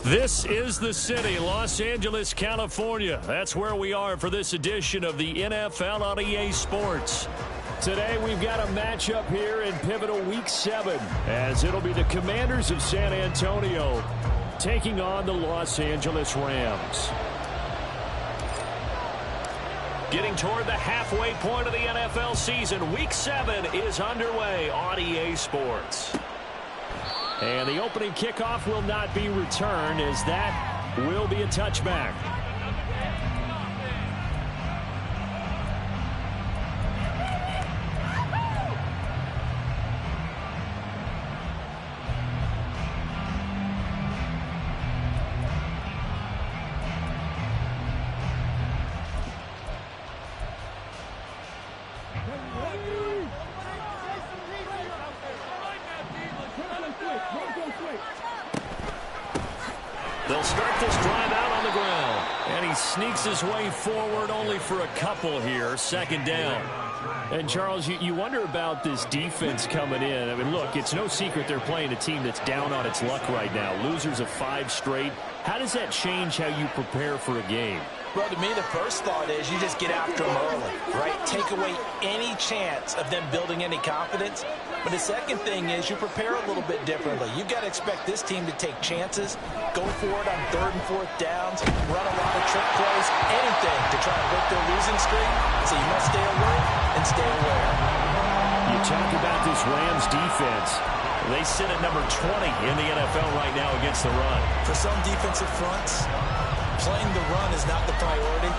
This is the city, Los Angeles, California. That's where we are for this edition of the NFL on EA Sports. Today we've got a matchup here in pivotal Week 7, as it'll be the Commanders of San Antonio taking on the Los Angeles Rams. Getting toward the halfway point of the NFL season, Week 7 is underway on EA Sports. And the opening kickoff will not be returned, as that will be a touchback. They'll start this drive out on the ground. And he sneaks his way forward only for a couple here. Second down. And, Charles, you wonder about this defense coming in. I mean, look, it's no secret they're playing a team that's down on its luck right now. Losers of 5 straight. How does that change how you prepare for a game? Well, to me, the first thought is you just get after them early, right? Take away any chance of them building any confidence. But the second thing is you prepare a little bit differently. You've got to expect this team to take chances, go for it on 3rd and 4th downs, run a lot of trick plays, anything to try to break their losing streak. So you must stay alert and stay aware. You talk about this Rams defense. They sit at number 20 in the NFL right now against the run. For some defensive fronts, playing the run is not the priority.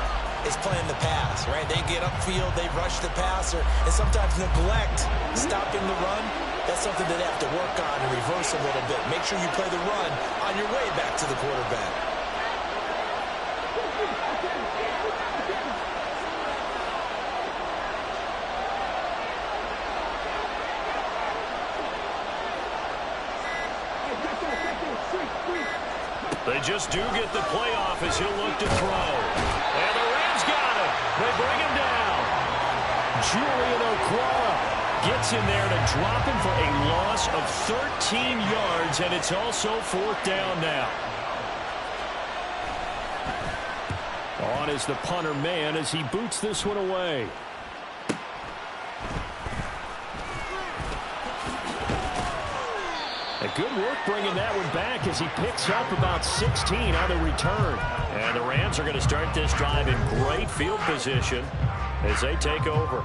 It's playing the pass, right? They get upfield, they rush the passer, and sometimes neglect stopping the run. That's something that they have to work on and reverse a little bit. Make sure you play the run on your way back to the quarterback. They just do get the playoff as he'll look to throw. And the Rams got him. They bring him down. Julian Okwara gets in there to drop him for a loss of 13 yards, and it's also 4th down now. On is the punter man as he boots this one away. Good work bringing that one back as he picks up about 16 on the return. And the Rams are going to start this drive in great field position as they take over.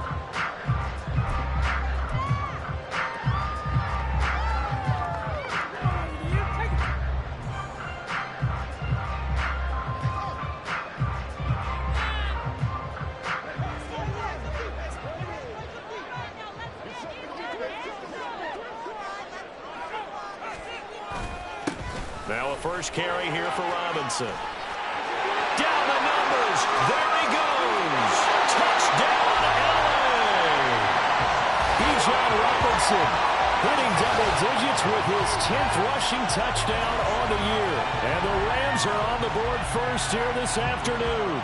Now a first carry here for Robinson. Down the numbers. There he goes. Touchdown, LA. Bijan Robinson hitting double digits with his 10th rushing touchdown on the year. And the Rams are on the board first here this afternoon.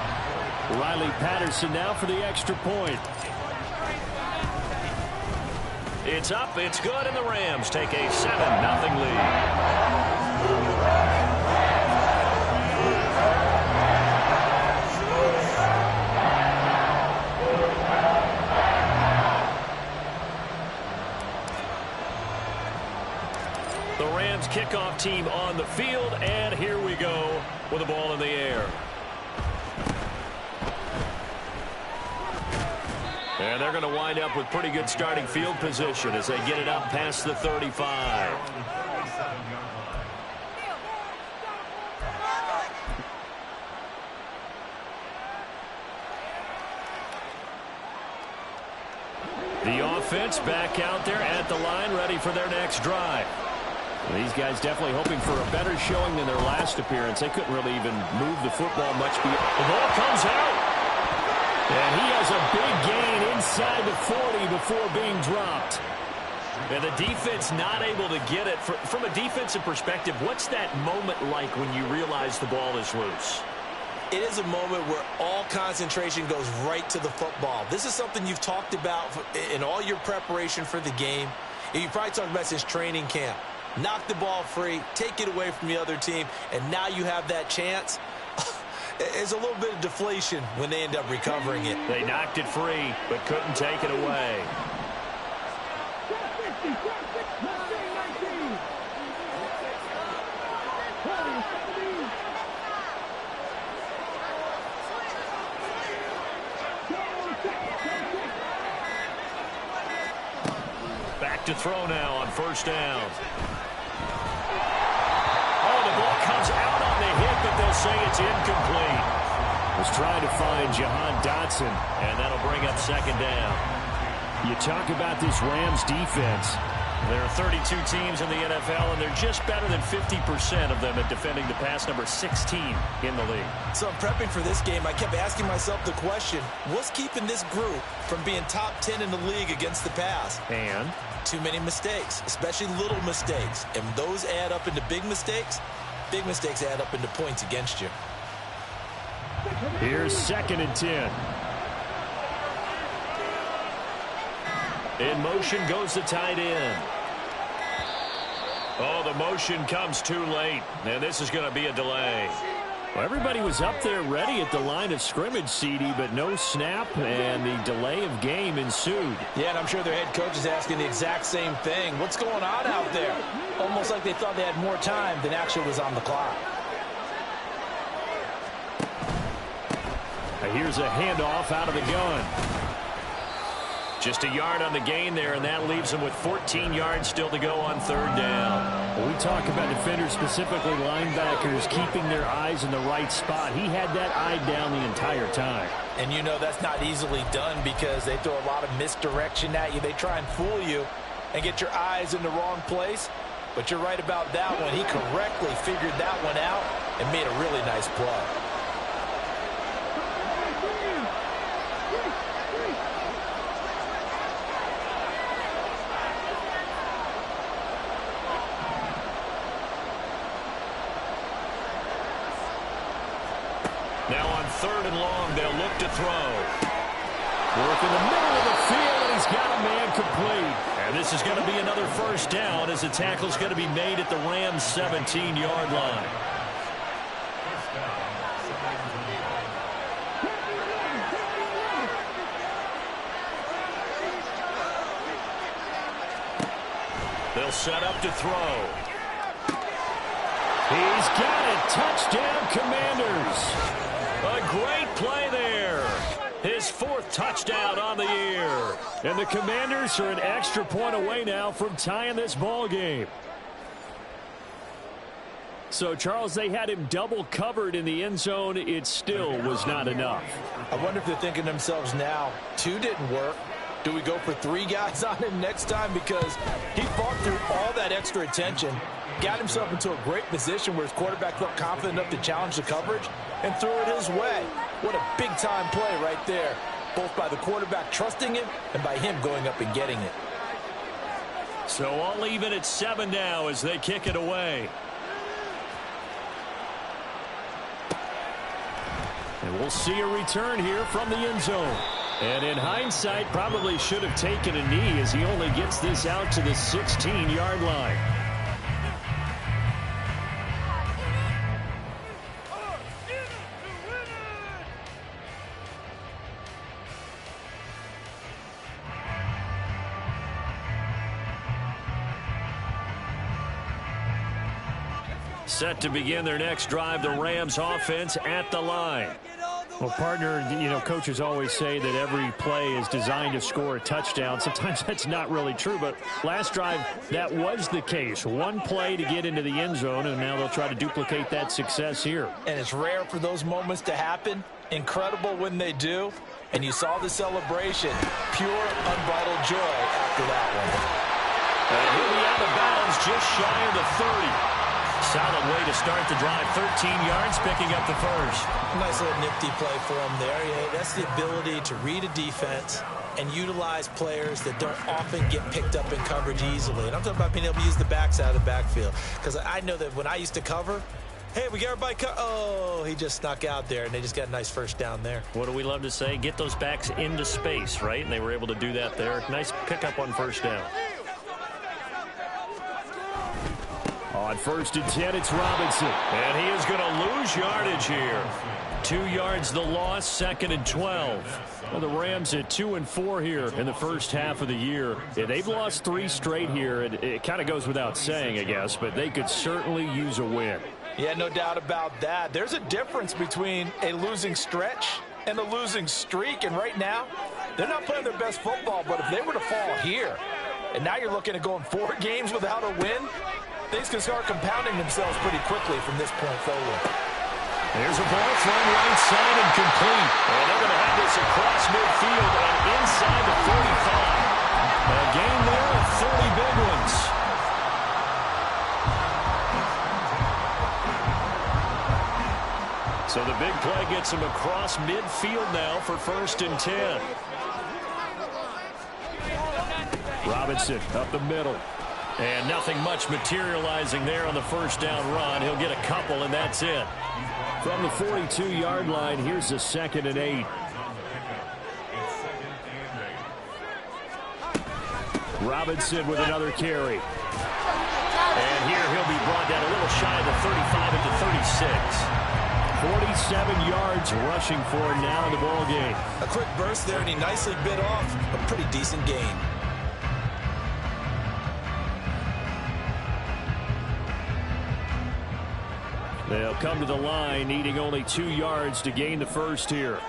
Riley Patterson now for the extra point. It's up, it's good, and the Rams take a 7-0 lead. The Rams kickoff team on the field, and here we go with the ball in the air. And they're going to wind up with pretty good starting field position as they get it up past the 35. The offense back out there at the line, ready for their next drive. These guys definitely hoping for a better showing than their last appearance. They couldn't really even move the football much. The ball comes out. And he has a big gain inside the 40 before being dropped. And the defense not able to get it. From a defensive perspective, what's that moment like when you realize the ball is loose? It is a moment where all concentration goes right to the football. This is something you've talked about in all your preparation for the game. You probably talked about since training camp. Knock the ball free, take it away from the other team, and now you have that chance. There's a little bit of deflation when they end up recovering it. They knocked it free, but couldn't take it away. Back to throw now on first down. Oh, the ball comes out on the hit, but they'll say it's incomplete. Was trying to find Jahan Dotson, and that'll bring up second down. You talk about this Rams defense. There are 32 teams in the NFL, and they're just better than 50% of them at defending the pass, number 16 in the league. So I'm prepping for this game. I kept asking myself the question, what's keeping this group from being top 10 in the league against the pass? And? Too many mistakes, especially little mistakes. And those add up into big mistakes. Big mistakes add up into points against you. Here's 2nd and 10. In motion goes the tight end. Oh, the motion comes too late, and this is going to be a delay. Well, everybody was up there ready at the line of scrimmage, CD, but no snap, and the delay of game ensued. Yeah, and I'm sure their head coach is asking the exact same thing. What's going on out there? Almost like they thought they had more time than actually was on the clock. Here's a handoff out of the gun. Just a yard on the gain there, and that leaves them with 14 yards still to go on third down. When we talk about defenders, specifically linebackers, keeping their eyes in the right spot. He had that eye down the entire time. And you know that's not easily done because they throw a lot of misdirection at you. They try and fool you and get your eyes in the wrong place. But you're right about that one. He correctly figured that one out and made a really nice play. Now on 3rd and long, they'll look to throw. Work in the middle of the field, and he's got a man complete. And this is going to be another first down as the tackle's going to be made at the Rams' 17-yard line. They'll set up to throw. He's got it. Touchdown, Commanders. A great play there. His 4th touchdown on the year. And the Commanders are an extra point away now from tying this ball game. So, Charles, they had him double covered in the end zone. It still was not enough. I wonder if they're thinking to themselves now, 2 didn't work. Do we go for 3 guys on him next time? Because he fought through all that extra attention, got himself into a great position where his quarterback felt confident enough to challenge the coverage and threw it his way. What a big-time play right there, both by the quarterback trusting him and by him going up and getting it. So all even at 7 now as they kick it away. And we'll see a return here from the end zone. And in hindsight, probably should have taken a knee as he only gets this out to the 16-yard line. Set to begin their next drive, the Rams offense at the line. Well, partner, you know, coaches always say that every play is designed to score a touchdown. Sometimes that's not really true, but last drive, that was the case. One play to get into the end zone, and now they'll try to duplicate that success here. And it's rare for those moments to happen. Incredible when they do. And you saw the celebration. Pure, unbridled joy after that one. And he'll be out of bounds just shy of the 30. Solid way to start the drive. 13 yards, picking up the first. Nice little nifty play for him there. Yeah, that's the ability to read a defense and utilize players that don't often get picked up in coverage easily. And I'm talking about being able to use the backside of the backfield. Because I know that when I used to cover, hey, we got everybody oh, he just snuck out there, and they just got a nice first down there. What do we love to say? Get those backs into space, right? And they were able to do that there. Nice pickup on first down. On 1st and 10, it's Robinson. And he is going to lose yardage here. 2 yards the loss, 2nd and 12. Well, the Rams at 2-4 here in the first half of the year. Yeah, they've lost 3 straight here. It kind of goes without saying, I guess, but they could certainly use a win. Yeah, no doubt about that. There's a difference between a losing stretch and a losing streak. And right now, they're not playing their best football, but if they were to fall here, and now you're looking at going 4 games without a win, things can start compounding themselves pretty quickly from this point forward. There's a ball thrown right side and complete. And they're going to have this across midfield and inside the 45. A gain there of 30 big ones. So the big play gets him across midfield now for 1st and 10. Robinson up the middle. And nothing much materializing there on the first down run. He'll get a couple, and that's it. From the 42-yard line, here's the 2nd and 8. Robinson with another carry. And here he'll be brought down a little shy of the 35 at the 36. 47 yards rushing for him now in the ball game. A quick burst there, and he nicely bit off a pretty decent gain. They'll come to the line, needing only 2 yards to gain the first here.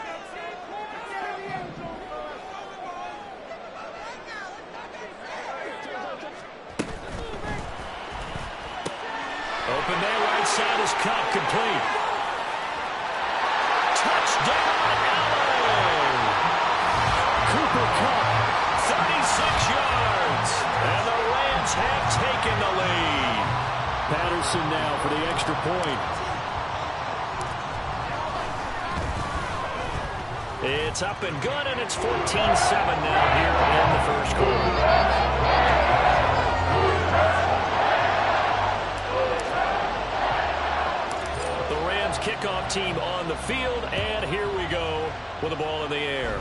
Open there, right side is caught, complete. Touchdown, LA! Cooper Kupp, 36 yards. And the Rams have taken the lead. Patterson now for the extra point. It's up and good, and it's 14-7 now here in the first quarter. The Rams kickoff team on the field, and here we go with the ball in the air.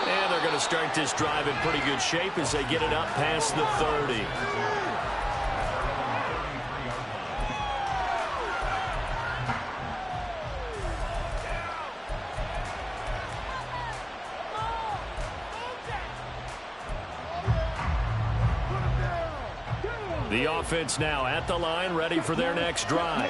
And they're going to start this drive in pretty good shape as they get it up past the 30. The offense now at the line, ready for their next drive.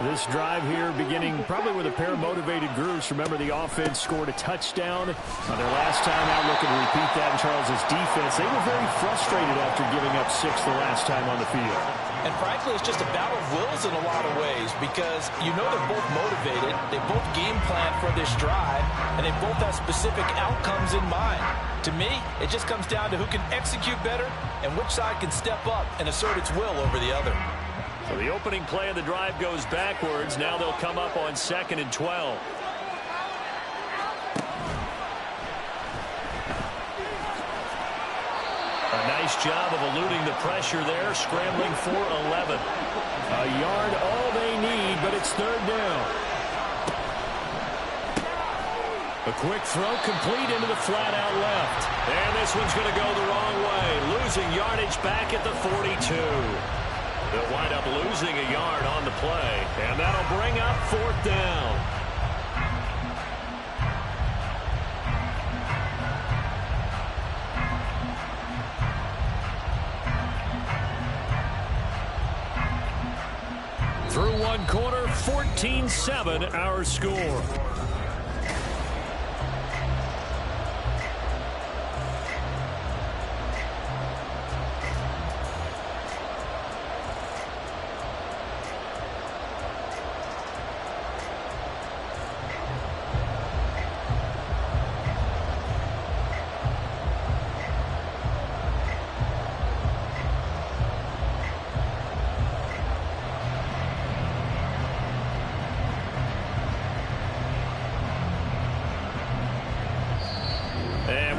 This drive here beginning probably with a pair of motivated groups. Remember, the offense scored a touchdown on their last time out, looking to repeat that in Charles's defense. They were very frustrated after giving up 6 the last time on the field. And frankly, it's just a battle of wills in a lot of ways because you know they're both motivated. They both game plan for this drive, and they both have specific outcomes in mind. To me, it just comes down to who can execute better and which side can step up and assert its will over the other. So the opening play of the drive goes backwards. Now they'll come up on 2nd and 12. A nice job of eluding the pressure there, scrambling for 11. A yard, all they need, but it's 3rd down. A quick throw complete into the flat out left. And this one's going to go the wrong way, losing yardage back at the 42. They'll wind up losing a yard on the play, and that'll bring up 4th down. Through one quarter, 14-7 our score.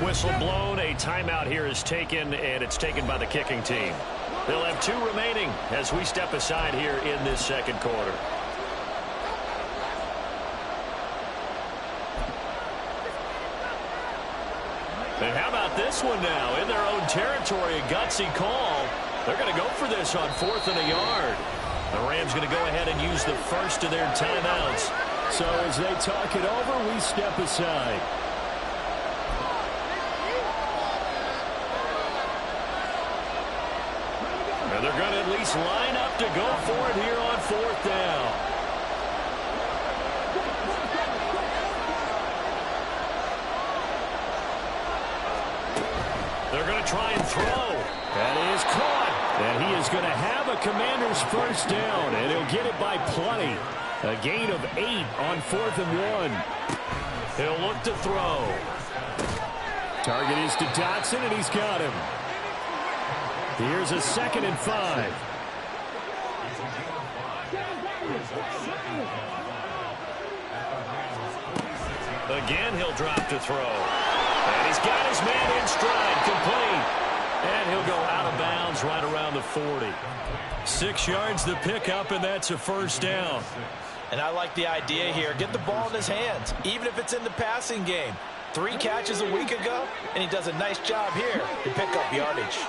whistle blown. A timeout here is taken, and it's taken by the kicking team. They'll have 2 remaining as we step aside here in this second quarter. And how about this one now? In their own territory, a gutsy call. They're going to go for this on 4th and a yard. The Rams going to go ahead and use the first of their timeouts. So as they talk it over, we step aside. And they're going to at least line up to go for it here on 4th down. They're going to try and throw. That is caught. And he is going to have a Commander's first down, and he'll get it by plenty. A gain of 8 on 4th and 1. He'll look to throw. Target is to Dotson, and he's got him. Here's a 2nd and 5. Again, he'll drop to throw. And he's got his man in stride, complete. And he'll go out of bounds right around the 40. 6 yards the pickup, and that's a first down. And I like the idea here. Get the ball in his hands, even if it's in the passing game. 3 catches a week ago, and he does a nice job here to pick up yardage.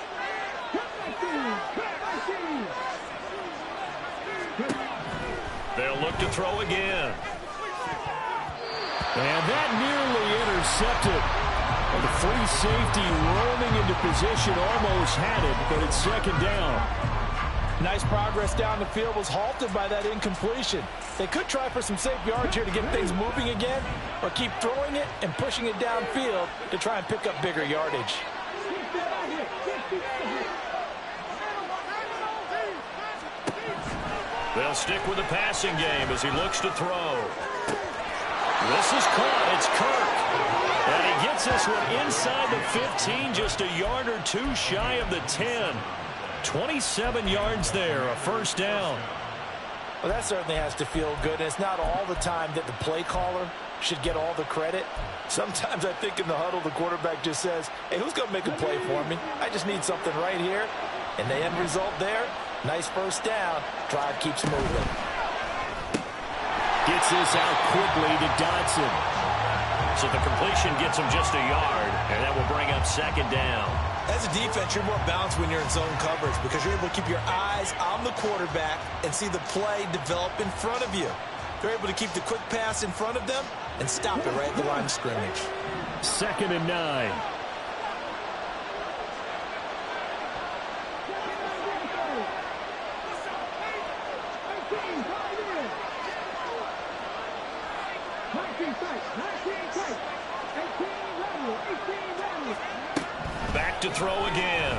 They'll look to throw again. And that nearly intercepted. And the free safety roaming into position almost had it, but it's 2nd down. Nice progress down the field, was halted by that incompletion. They could try for some safe yards here to get things moving again, or keep throwing it and pushing it downfield to try and pick up bigger yardage. They'll stick with the passing game as he looks to throw. This is caught. It's Kirk. And he gets this one inside the 15, just a yard or 2 shy of the 10. 27 yards there, a first down. Well, that certainly has to feel good. And it's not all the time that the play caller should get all the credit. Sometimes I think in the huddle, the quarterback just says, hey, who's going to make a play for me? I just need something right here. And the end result there, nice first down. Drive keeps moving. Gets this out quickly to Dotson. So the completion gets him just a yard, and that will bring up 2nd down. As a defense, you're more balanced when you're in zone coverage because you're able to keep your eyes on the quarterback and see the play develop in front of you. They're able to keep the quick pass in front of them and stop it right at the line of scrimmage. 2nd and 9. Back to throw again.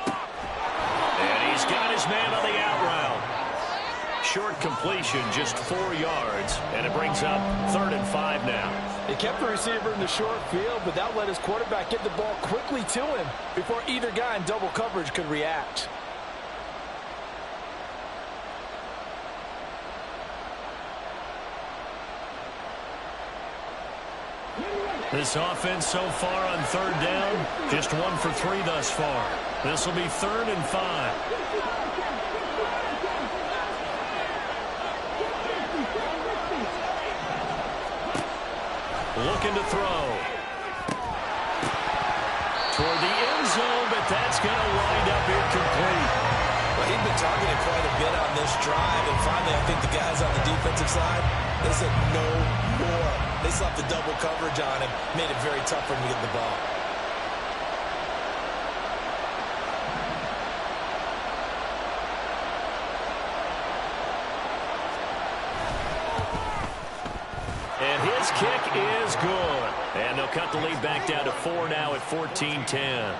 And he's got his man on the out route. Short completion, just 4 yards, and it brings up 3rd and 5 now. They kept the receiver in the short field, but that let his quarterback get the ball quickly to him before either guy in double coverage could react. This offense so far on 3rd down, just 1 for 3 thus far. This will be 3rd and 5. Looking to throw. Toward the end zone, but that's going to wind up incomplete. Well, he'd been targeted quite a bit on this drive, and finally I think the guys on the defensive side, they said no more. They slapped the double coverage on him, made it very tough for him to get the ball. And his kick is good. And they'll cut the lead back down to 4 now at 14-10.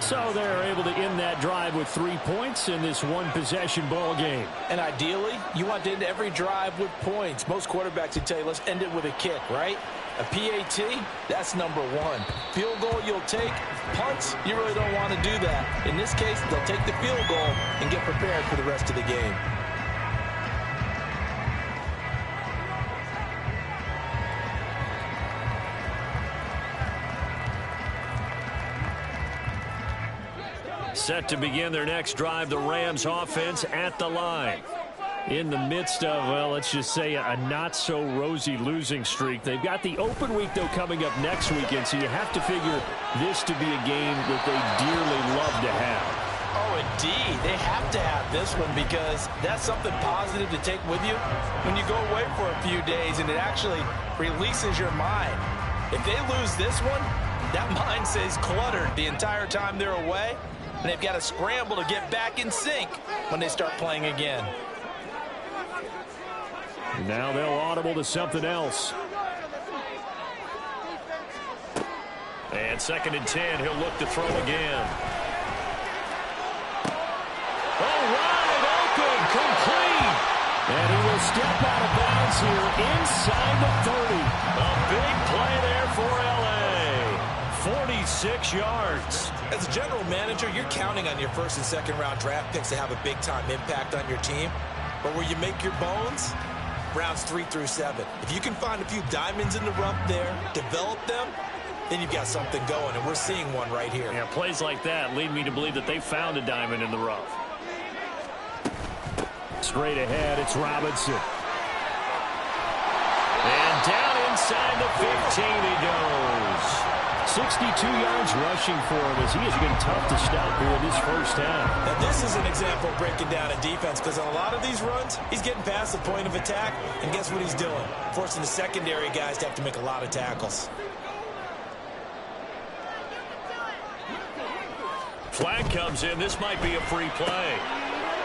So they're able to end that drive with 3 points in this one-possession ball game. And ideally, you want to end every drive with points. Most quarterbacks would tell you, let's end it with a kick, right? A PAT, that's number 1. Field goal you'll take. Punts, you really don't want to do that. In this case, they'll take the field goal and get prepared for the rest of the game. Set to begin their next drive, the Rams offense at the line. In the midst of, well, let's just say a not-so-rosy losing streak. They've got the open week, though, coming up next weekend, so you have to figure this to be a game that they dearly love to have. Oh, indeed. They have to have this one because that's something positive to take with you when you go away for a few days, and it actually releases your mind. If they lose this one, that mind stays cluttered the entire time they're away, and they've got to scramble to get back in sync when they start playing again. Now they'll audible to something else. And 2nd and 10, he'll look to throw again. Oh, wide open, complete. And he will step out of bounds here inside the 30. A big play there for L.A. 46 yards. As a general manager, you're counting on your 1st and 2nd round draft picks to have a big-time impact on your team. But where you make your bones, rounds 3 through 7. If you can find a few diamonds in the rough there, develop them, then you've got something going, and we're seeing one right here. Yeah, plays like that lead me to believe that they found a diamond in the rough. Straight ahead, it's Robinson. And down inside the 15 he goes. 62 yards rushing for him as he has been tough to stop here in this first half. Now, this is an example of breaking down a defense because on a lot of these runs, he's getting past the point of attack, and guess what he's doing? Forcing the secondary guys to have to make a lot of tackles. Flag comes in. This might be a free play.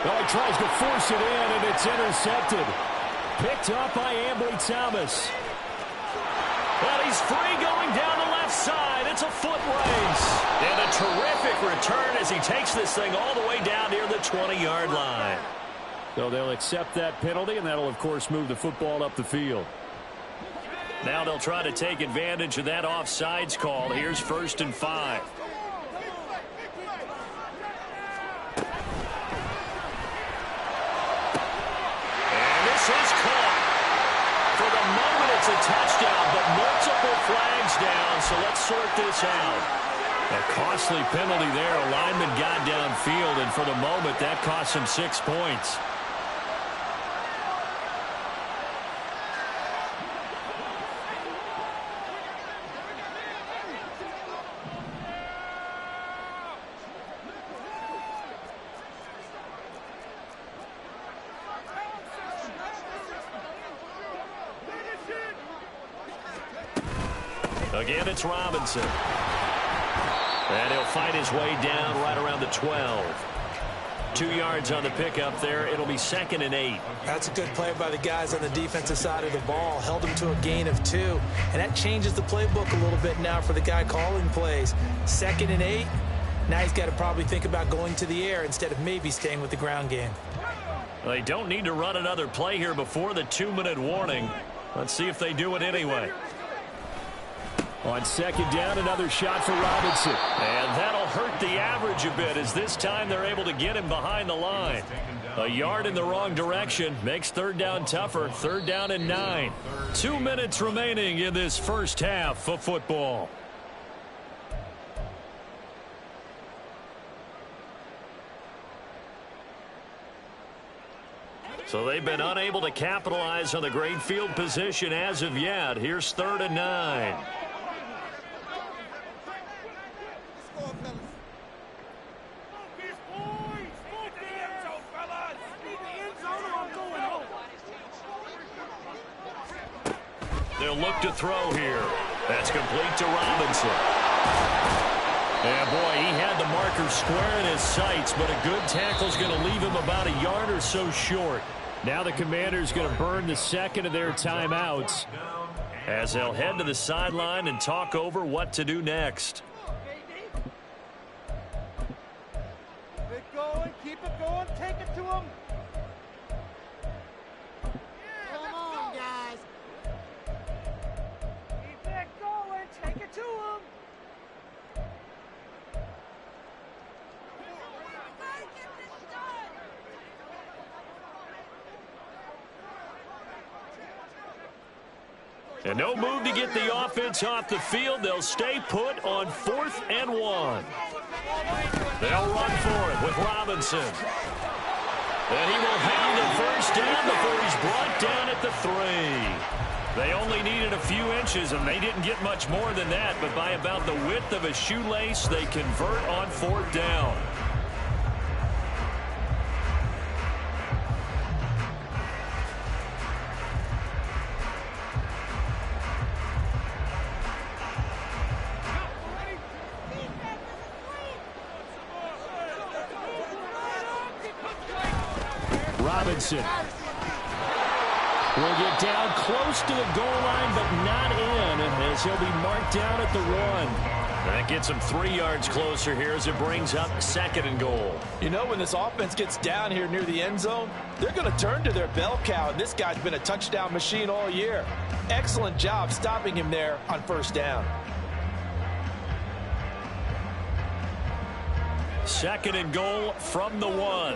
Oh, he tries to force it in, and it's intercepted. Picked up by Ambry Thomas. Well, he's free going down the left side. It's a foot race. And a terrific return as he takes this thing all the way down near the 20-yard line. So they'll accept that penalty, and that'll, of course, move the football up the field. Now they'll try to take advantage of that offsides call. Here's 1st and 5. A touchdown, but multiple flags down, so let's sort this out. A costly penalty there. A lineman got downfield, and for the moment, that cost him 6 points. Again, it's Robinson. And he'll fight his way down right around the 12. 2 yards on the pickup there. It'll be 2nd and 8. That's a good play by the guys on the defensive side of the ball. Held him to a gain of 2. And that changes the playbook a little bit now for the guy calling plays. 2nd and 8. Now he's got to probably think about going to the air instead of maybe staying with the ground game. Well, they don't need to run another play here before the 2-minute warning. Let's see if they do it anyway. On 2nd down, another shot for Robinson. And that'll hurt the average a bit as this time they're able to get him behind the line. A yard in the wrong direction makes 3rd down tougher. 3rd down and 9. 2 minutes remaining in this first half of football. So they've been unable to capitalize on the great field position as of yet. Here's 3rd and 9. They'll look to throw here. That's complete to Robinson. And boy, he had the marker square in his sights, but a good tackle's going to leave him about a yard or so short. Now the Commanders going to burn the 2nd of their timeouts as they'll head to the sideline and talk over what to do next. Keep it going, take it to him. Come on, guys. Keep it going, take it to him. And no move to get the offense off the field. They'll stay put on 4th and 1. They'll run for it with Robinson. And he will have the first down before he's brought down at the 3. They only needed a few inches, and they didn't get much more than that. But by about the width of a shoelace, they convert on 4th down. Robinson will get down close to the goal line, but not in, as he'll be marked down at the 1. That gets him 3 yards closer here as it brings up 2nd and goal. You know, when this offense gets down here near the end zone, they're going to turn to their bell cow, and this guy's been a touchdown machine all year. Excellent job stopping him there on 1st down. 2nd and goal from the 1.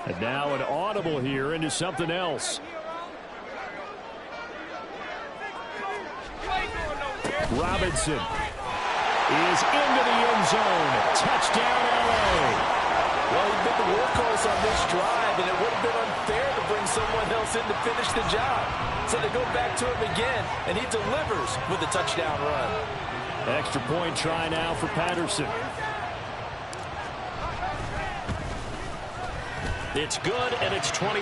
And now an audible here into something else. Robinson is into the end zone. Touchdown, LA. Well, he's been the workhorse on this drive, and it would have been unfair to bring someone else in to finish the job. So they go back to him again, and he delivers with a touchdown run. Extra point try now for Patterson. It's good, and it's 21-10.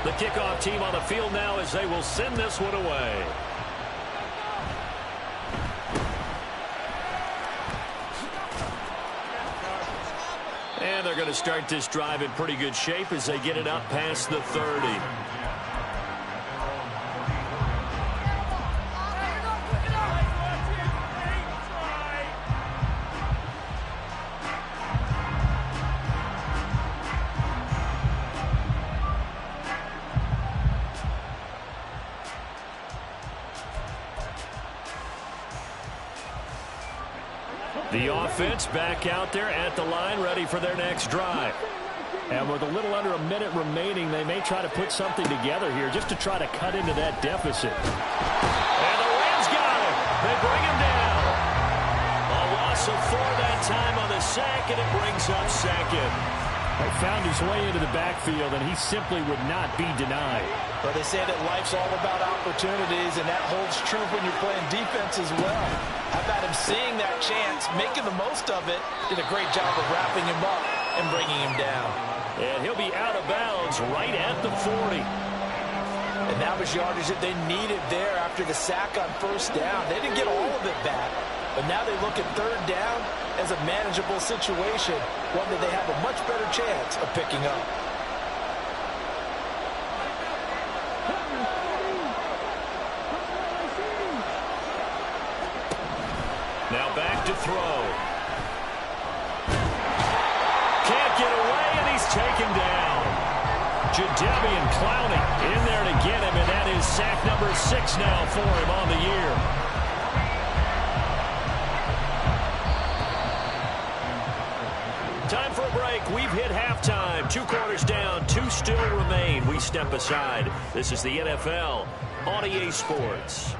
The kickoff team on the field now as they will send this one away. And they're going to start this drive in pretty good shape as they get it up past the 30. The offense back out there at the line, ready for their next drive. And with a little under a minute remaining, they may try to put something together here just to try to cut into that deficit. And the Rams got him. They bring him down. A loss of 4 that time on the sack, and it brings up 2nd. He found his way into the backfield, and he simply would not be denied. But they say that life's all about opportunities, and that holds true when you're playing defense as well. How about him seeing that chance, making the most of it, did a great job of wrapping him up and bringing him down. And he'll be out of bounds right at the 40. And that was yardage that they needed there after the sack on 1st down. They didn't get all of it back, but now they look at 3rd down as a manageable situation, one that they have a much better chance of picking up. Now back to throw. Can't get away, and he's taken down. Jadeveon Clowney in there to get him, and that is sack number 6 now for him on the year. Time for a break. We've hit halftime. 2 quarters down, 2 still remain. We step aside. This is the NFL on EA Sports.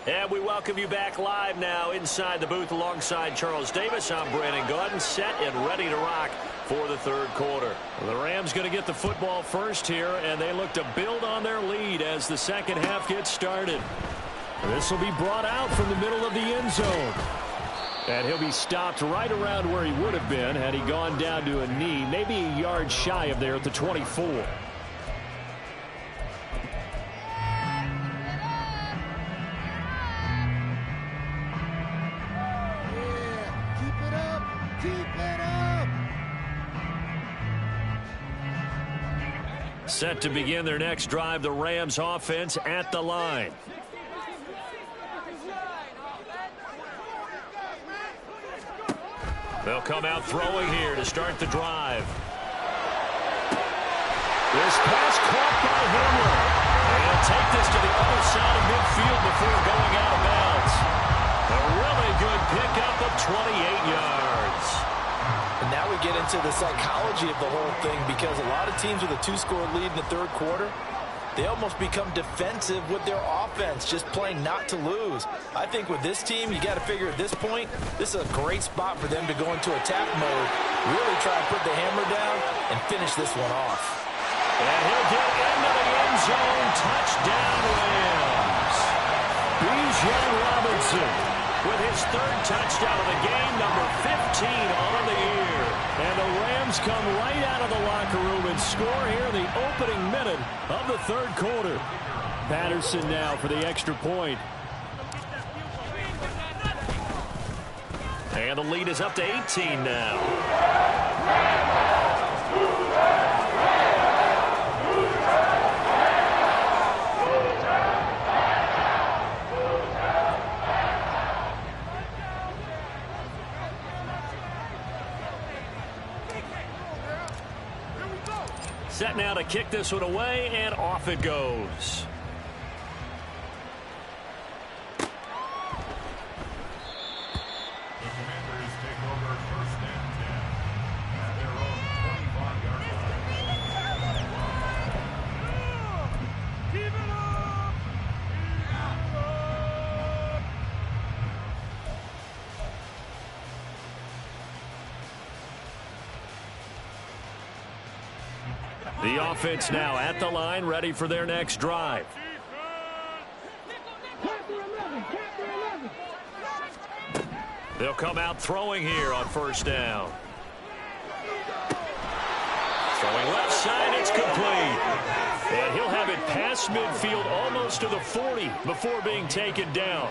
And we welcome you back live now inside the booth alongside Charles Davis. I'm Brandon Gaudin, set and ready to rock for the 3rd quarter. The Rams going to get the football first here, and they look to build on their lead as the 2nd half gets started. This will be brought out from the middle of the end zone. And he'll be stopped right around where he would have been had he gone down to a knee, maybe a yard shy of there at the 24. Set to begin their next drive, the Rams offense at the line. They'll come out throwing here to start the drive. This pass caught by Hamler. And he'll take this to the other side of midfield before going out of bounds. A really good pickup of 28 yards. And now we get into the psychology of the whole thing, because a lot of teams with a 2-score lead in the third quarter, they almost become defensive with their offense, just playing not to lose. I think with this team, you got to figure at this point, this is a great spot for them to go into attack mode, really try and put the hammer down and finish this one off. And he'll get into the end zone. Touchdown, Rams. Bijan Robinson with his third touchdown of the game, number 15 on the year. And the Rams come right out of the locker room and score here in the opening minute of the third quarter. Patterson now for the extra point. And the lead is up to 18 now. Set now to kick this one away, and off it goes. The offense now at the line, ready for their next drive. They'll come out throwing here on first down. Throwing left side, it's complete. And he'll have it past midfield almost to the 40 before being taken down.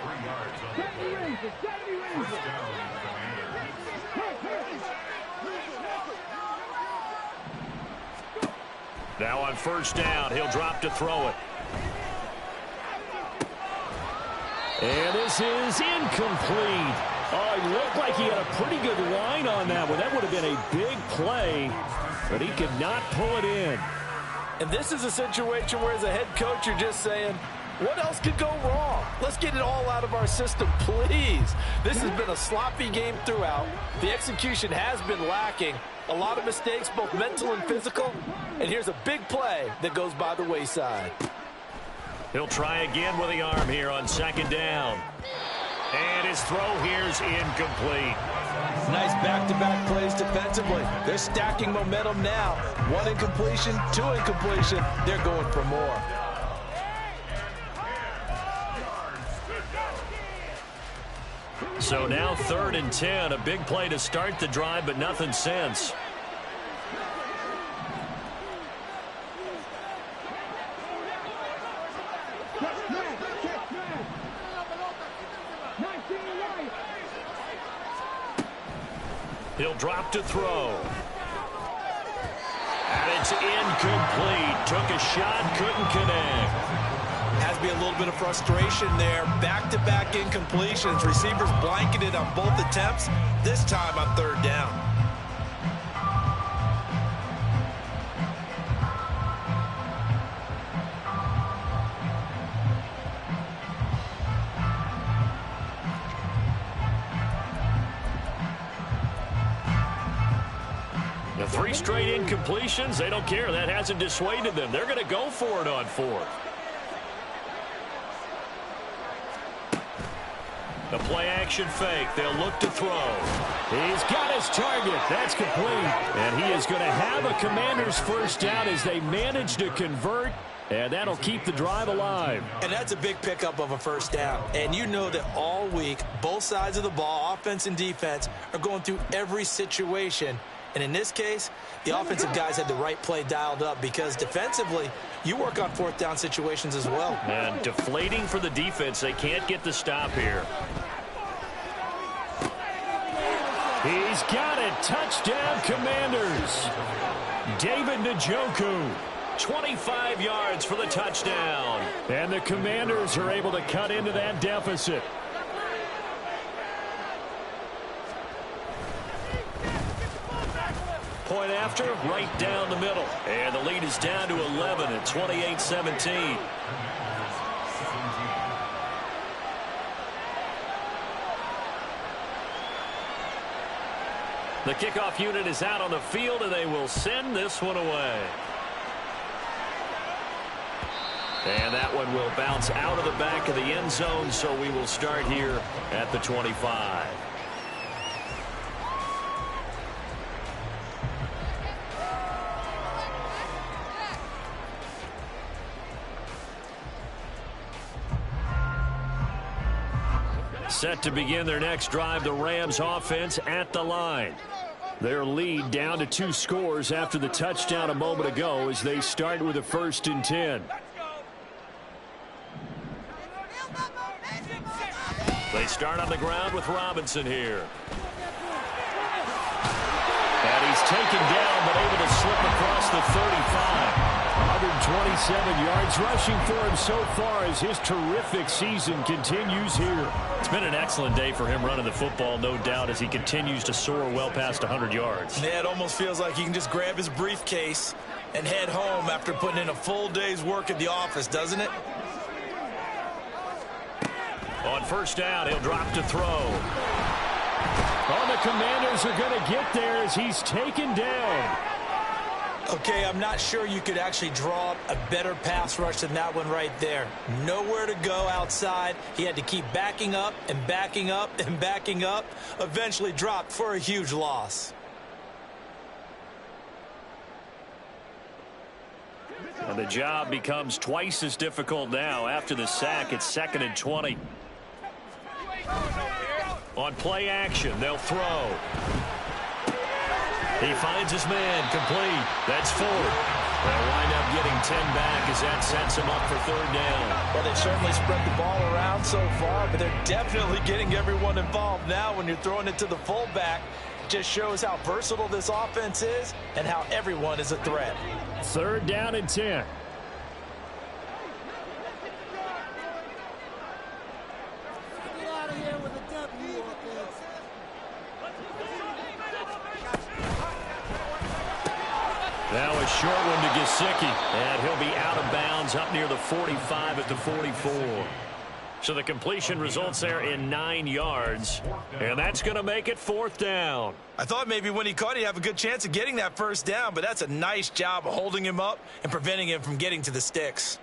Now on first down, he'll drop to throw it. And this is incomplete. Oh, he looked like he had a pretty good line on that one. That would have been a big play, but he could not pull it in. And this is a situation where, as a head coach, you're just saying, what else could go wrong? Let's get it all out of our system, please. This has been a sloppy game throughout. The execution has been lacking. A lot of mistakes, both mental and physical. And here's a big play that goes by the wayside. He'll try again with the arm here on second down. And his throw here's incomplete. Nice back-to-back plays defensively. They're stacking momentum now. 1 incompletion, 2 incompletion. They're going for more. So now 3rd and 10. A big play to start the drive, but nothing since. He'll drop to throw. And it's incomplete. Took a shot, couldn't connect. Has to be a little bit of frustration there. Back-to-back incompletions. Receivers blanketed on both attempts, this time on 3rd down. The 3 straight incompletions, they don't care. That hasn't dissuaded them. They're going to go for it on 4th. The play-action fake. They'll look to throw. He's got his target. That's complete. And he is going to have a Commander's first down as they manage to convert. And that'll keep the drive alive. And that's a big pickup of a first down. And you know that all week, both sides of the ball, offense and defense, are going through every situation. And in this case, the offensive guys had the right play dialed up, because defensively, you work on 4th down situations as well. And deflating for the defense. They can't get the stop here. He's got it. Touchdown, Commanders. David Njoku. 25 yards for the touchdown. And the Commanders are able to cut into that deficit. Point after, right down the middle. And the lead is down to 11 at 28-17. The kickoff unit is out on the field, and they will send this one away. And that one will bounce out of the back of the end zone, so we will start here at the 25. Set to begin their next drive, the Rams offense at the line. Their lead down to 2 scores after the touchdown a moment ago as they start with a 1st and 10. They start on the ground with Robinson here. And he's taken down but able to slip across the 35. 127 yards rushing for him so far as his terrific season continues here. It's been an excellent day for him running the football, no doubt, as he continues to soar well past 100 yards. Yeah, it almost feels like he can just grab his briefcase and head home after putting in a full day's work at the office, doesn't it? On 1st down, he'll drop to throw. Oh, the Commanders are going to get there as he's taken down. Okay, I'm not sure you could actually draw up a better pass rush than that one right there. Nowhere to go outside. He had to keep backing up and backing up and backing up. Eventually dropped for a huge loss. And the job becomes twice as difficult now. After the sack, it's 2nd and 20. On play action, they'll throw. He finds his man, complete. That's 4. They'll wind up getting 10 back as that sets him up for 3rd down. Well, they've certainly spread the ball around so far, but they're definitely getting everyone involved now when you're throwing it to the fullback. Just shows how versatile this offense is and how everyone is a threat. 3rd down and 10. Get out of here with a W offense. Now a short one to Gesicki, and he'll be out of bounds up near the 45 at the 44. So the completion results there in 9 yards, and that's going to make it 4th down. I thought maybe when he caught, he'd have a good chance of getting that 1st down, but that's a nice job of holding him up and preventing him from getting to the sticks.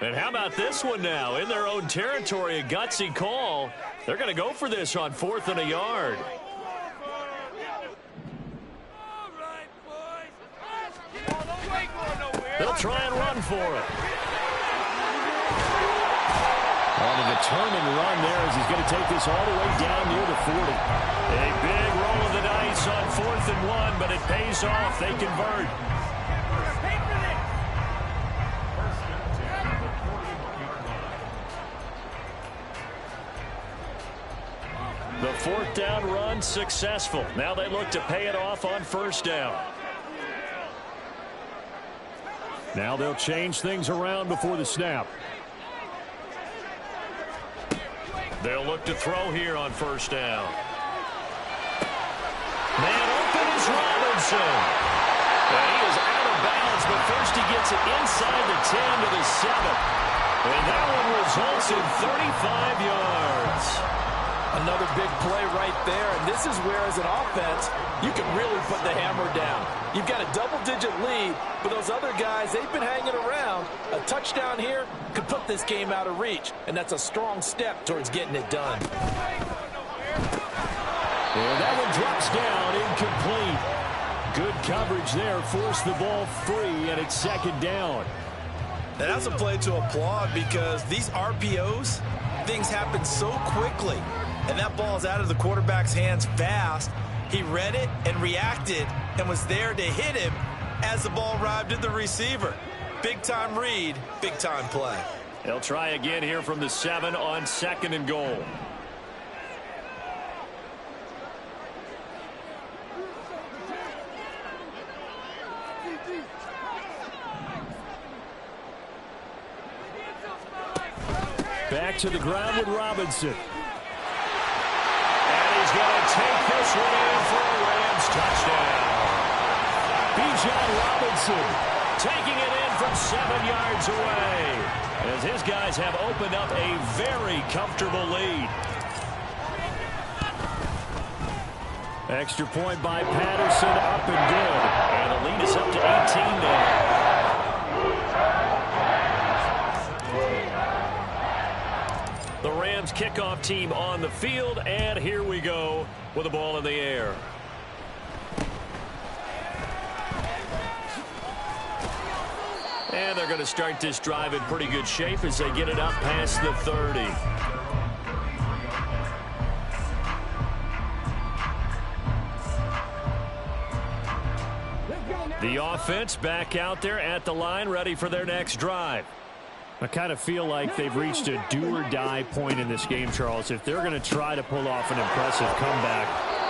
And how about this one now? In their own territory, a gutsy call. They're going to go for this on 4th and a yard. They'll try and run for it. On a determined run there as he's going to take this all the way down near the 40. A big roll of the dice on 4th and 1, but it pays off. They convert. The 4th down run successful. Now they look to pay it off on 1st down. Now they'll change things around before the snap. They'll look to throw here on 1st down. Man open is Robinson. And he is out of bounds, but first he gets it inside the 10 to the 7. And that one results in 35 yards. Another big play right there, and this is where, as an offense, you can really put the hammer down. You've got a double-digit lead, but those other guys, they've been hanging around. A touchdown here could put this game out of reach, and that's a strong step towards getting it done. And that one drops down, incomplete. Good coverage there, forced the ball free, and it's 2nd down. Now, that's a play to applaud because these RPOs, things happen so quickly. And that ball is out of the quarterback's hands fast. He read it and reacted and was there to hit him as the ball arrived at the receiver. Big-time read, big-time play. They'll try again here from the 7 on 2nd and goal. Back to the ground with Robinson. And he's going to take this one in for a Rams touchdown. Bijan Robinson taking it in from 7 yards away, as his guys have opened up a very comfortable lead. Extra point by Patterson, up and good. And the lead is up to 18 now. The Rams kickoff team on the field, and here we go with the ball in the air. And they're going to start this drive in pretty good shape as they get it up past the 30. The offense back out there at the line, ready for their next drive. I kind of feel like they've reached a do-or-die point in this game, Charles. If they're going to try to pull off an impressive comeback,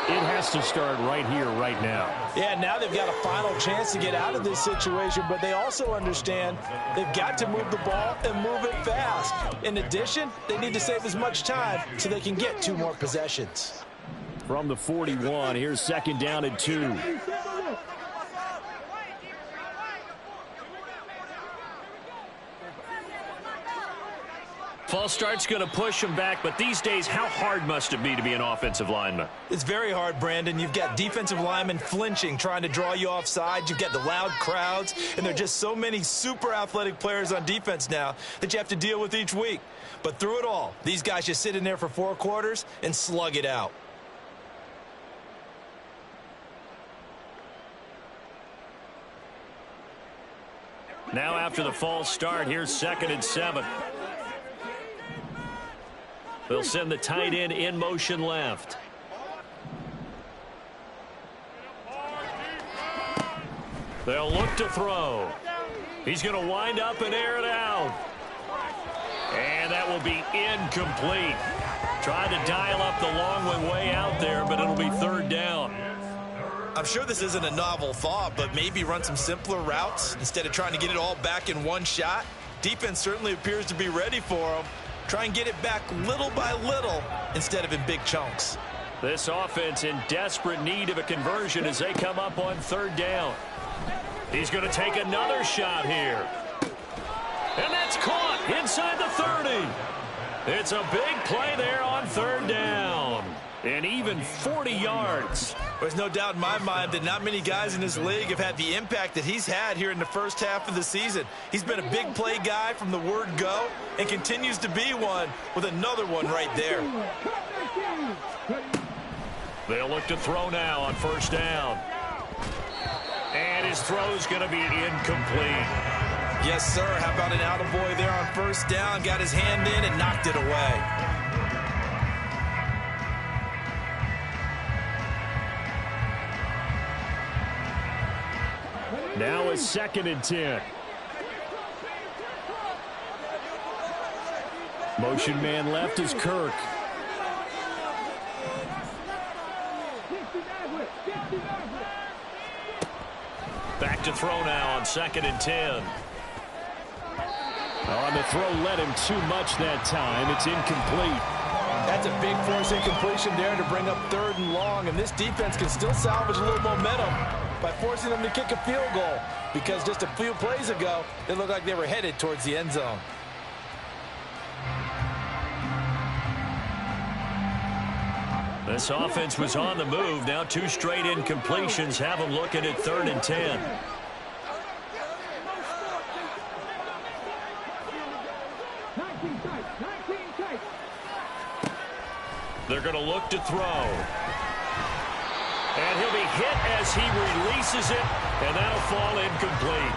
it has to start right here, right now. Yeah, now they've got a final chance to get out of this situation, but they also understand they've got to move the ball and move it fast. In addition, they need to save as much time so they can get 2 more possessions. From the 41, here's 2nd down and 2. False start's going to push him back, but these days, how hard must it be to be an offensive lineman? It's very hard, Brandon. You've got defensive linemen flinching, trying to draw you offside. You've got the loud crowds, and there are just so many super athletic players on defense now that you have to deal with each week. But through it all, these guys just sit in there for 4 quarters and slug it out. Now after the false start, here's 2nd and 7. They'll send the tight end in motion left. They'll look to throw. He's going to wind up and air it out. And that will be incomplete. Trying to dial up the long one way out there, but it'll be 3rd down. I'm sure this isn't a novel thought, but maybe run some simpler routes instead of trying to get it all back in one shot. Defense certainly appears to be ready for them. Try and get it back little by little instead of in big chunks. This offense in desperate need of a conversion as they come up on 3rd down. He's going to take another shot here. And that's caught inside the 30. It's a big play there on 3rd down. And even 40 yards. There's no doubt in my mind that not many guys in this league have had the impact that he's had here in the first half of the season. He's been a big play guy from the word go and continues to be one with another one right there. They'll look to throw now on 1st down. And his throw's going to be incomplete. Yes, sir. How about an attaboy there on 1st down? Got his hand in and knocked it away. Now it's 2nd and 10. Motion man left is Kirk. Back to throw now on 2nd and 10. On the throw led him too much that time. It's incomplete. That's a big force incompletion there to bring up 3rd and long, and this defense can still salvage a little momentum by forcing them to kick a field goal, because just a few plays ago, it looked like they were headed towards the end zone. This offense was on the move. Now 2 straight incompletions have them looking at 3rd and 10. They're going to look to throw. And he'll be hit as he releases it, and that'll fall incomplete.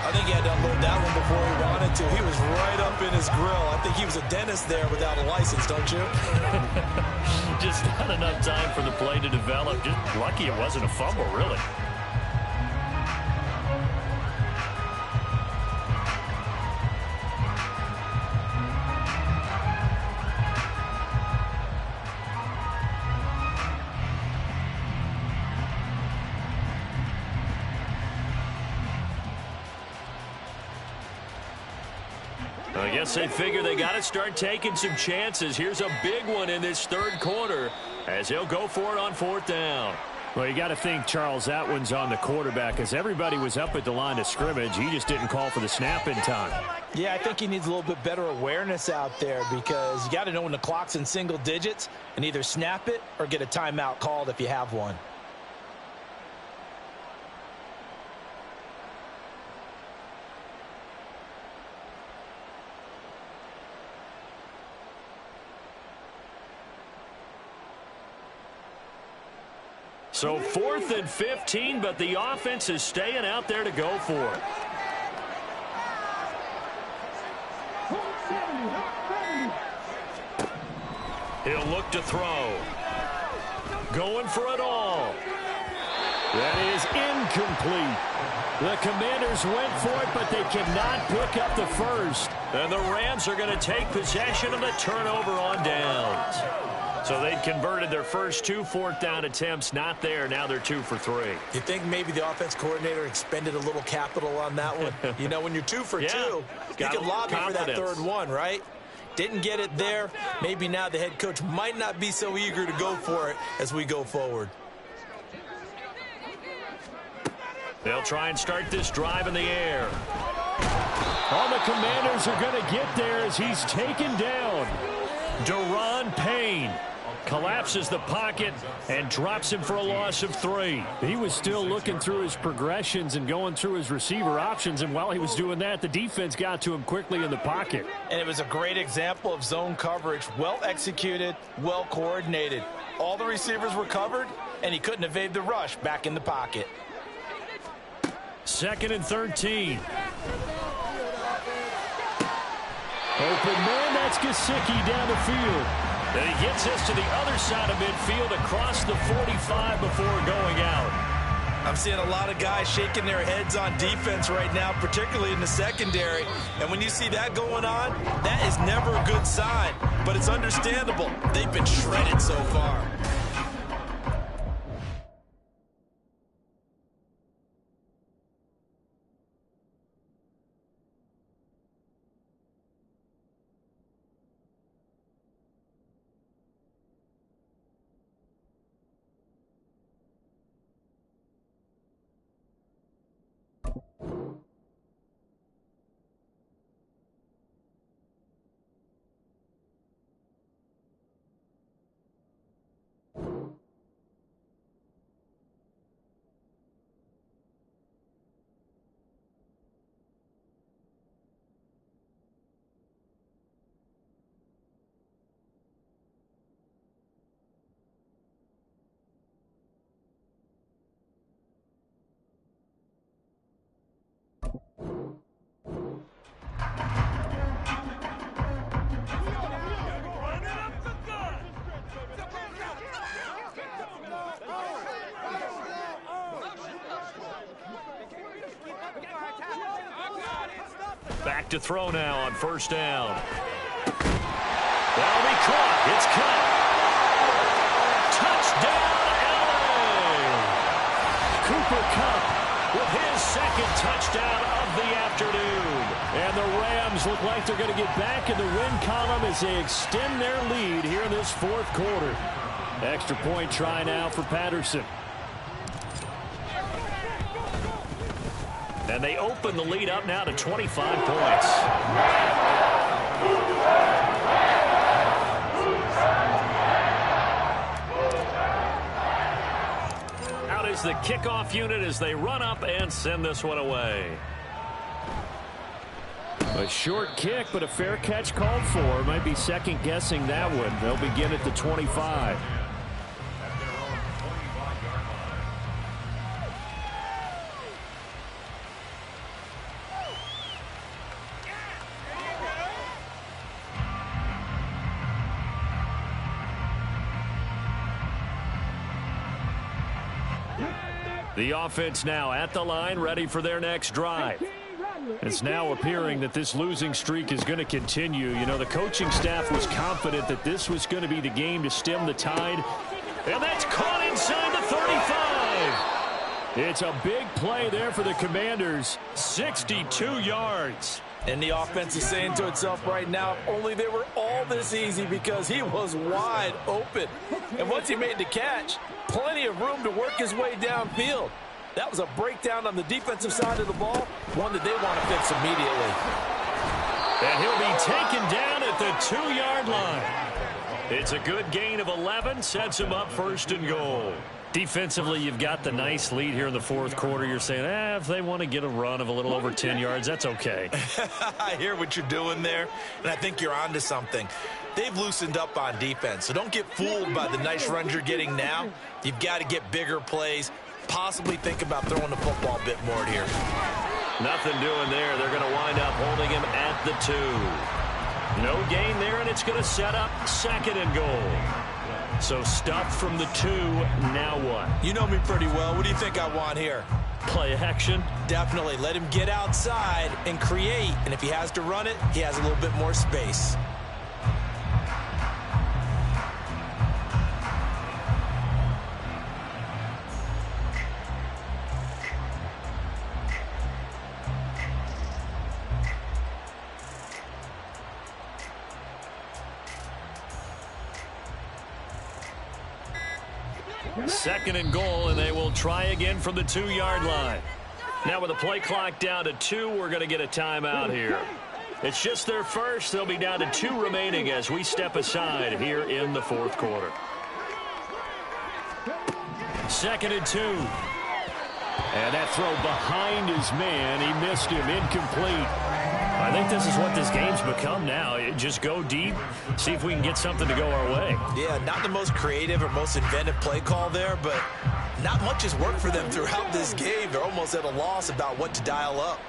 I think he had to unload that one before he wanted to. He was right up in his grill. I think he was a dentist there without a license, don't you? Just not enough time for the play to develop. Just lucky it wasn't a fumble, really. I guess they figure they got to start taking some chances. Here's a big one in this third quarter as he'll go for it on fourth down. Well, you got to think, Charles, that one's on the quarterback because everybody was up at the line of scrimmage. He just didn't call for the snap in time. Yeah, I think he needs a little bit better awareness out there because you got to know when the clock's in single digits and either snap it or get a timeout called if you have one. So 4th and 15, but the offense is staying out there to go for it. He'll look to throw. Going for it all. That is incomplete. The Commanders went for it, but they cannot pick up the first. And the Rams are going to take possession of the turnover on downs. So they'd converted their first 2 fourth-down attempts. Not there. Now they're 2 for 3. You think maybe the offense coordinator expended a little capital on that one? You know, when you're 2 for 2, you can lobby for that third one, right? Didn't get it there. Maybe now the head coach might not be so eager to go for it as we go forward. They'll try and start this drive in the air. All the Commanders are going to get there as he's taken down. Deron Payne collapses the pocket and drops him for a loss of 3. He was still looking through his progressions and going through his receiver options, and while he was doing that, the defense got to him quickly in the pocket. And it was a great example of zone coverage, well executed, well coordinated. All the receivers were covered, and he couldn't evade the rush back in the pocket. 2nd and 13. Open man, that's Gesicki down the field. And he gets us to the other side of midfield across the 45 before going out. I'm seeing a lot of guys shaking their heads on defense right now, particularly in the secondary. And when you see that going on, that is never a good sign. But it's understandable. They've been shredded so far. Back to throw now on first down. That'll be caught. It's caught. Touchdown, LA! Cooper Kupp with his second touchdown of the afternoon. And the Rams look like they're going to get back in the win column as they extend their lead here in this fourth quarter. Extra point try now for Patterson. And they open the lead up now to 25 points. Out is the kickoff unit as they run up and send this one away. A short kick, but a fair catch called for. Might be second-guessing that one. They'll begin at the 25. The offense now at the line, ready for their next drive. It's now appearing that this losing streak is going to continue. You know, the coaching staff was confident that this was going to be the game to stem the tide. And that's caught inside the 35. It's a big play there for the Commanders. 62 yards. And the offense is saying to itself right now, if only they were all this easy, because he was wide open. And once he made the catch, plenty of room to work his way downfield. That was a breakdown on the defensive side of the ball, one that they want to fix immediately. And he'll be taken down at the 2-yard line. It's a good gain of 11, sets him up 1st and goal. Defensively, you've got the nice lead here in the 4th quarter. You're saying, if they want to get a run of a little over 10 yards, that's okay. I hear what you're doing there, and I think you're onto something. They've loosened up on defense, so don't get fooled by the nice runs you're getting now. You've got to get bigger plays, possibly think about throwing the football a bit more here. Nothing doing there. They're going to wind up holding him at the 2. No gain there, and it's going to set up 2nd and goal. So stuff from the 2, now what? You know me pretty well. What do you think I want here? Play action? Definitely. Let him get outside and create. And if he has to run it, he has a little bit more space. Second and goal, and they will try again from the 2-yard line. Now with the play clock down to 2, we're going to get a timeout here. It's just their first. They'll be down to 2 remaining as we step aside here in the 4th quarter. 2nd and 2. And that throw behind his man. He missed him. Incomplete. I think this is what this game's become now. Just go deep, see if we can get something to go our way. Yeah, not the most creative or most inventive play call there, but not much has worked for them throughout this game. They're almost at a loss about what to dial up.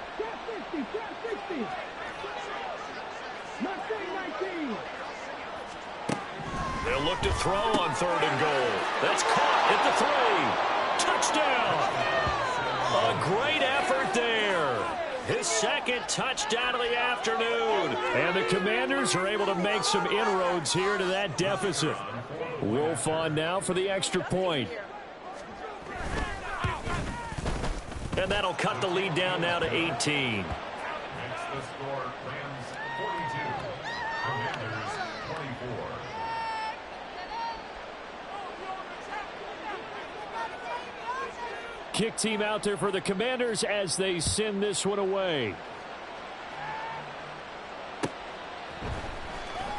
They'll look to throw on 3rd and goal. That's caught at the 3. Touchdown! A great effort there. His 2nd touchdown of the afternoon. And the Commanders are able to make some inroads here to that deficit. Wolf on now for the extra point. And that'll cut the lead down now to 18. Kick team out there for the Commanders as they send this one away.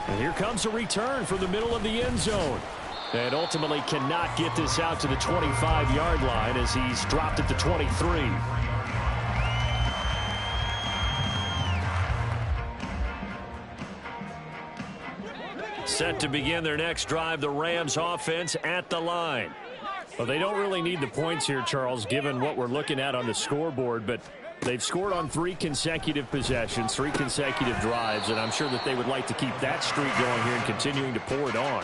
And here comes a return from the middle of the end zone. And ultimately cannot get this out to the 25-yard line as he's dropped at the 23. Set to begin their next drive, the Rams offense at the line. Well, they don't really need the points here, Charles, given what we're looking at on the scoreboard, but they've scored on 3 consecutive possessions, 3 consecutive drives, and I'm sure that they would like to keep that streak going here and continuing to pour it on.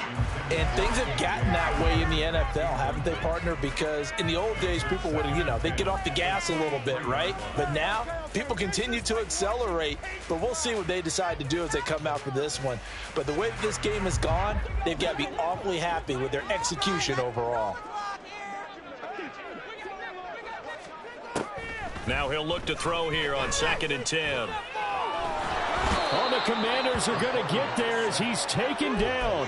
And things have gotten that way in the NFL, haven't they, partner? Because in the old days, people would, they'd get off the gas a little bit, right? But now, people continue to accelerate, but we'll see what they decide to do as they come out for this one. But the way this game has gone, they've got to be awfully happy with their execution overall. Now he'll look to throw here on 2nd and 10. Oh, the Commanders are going to get there as he's taken down.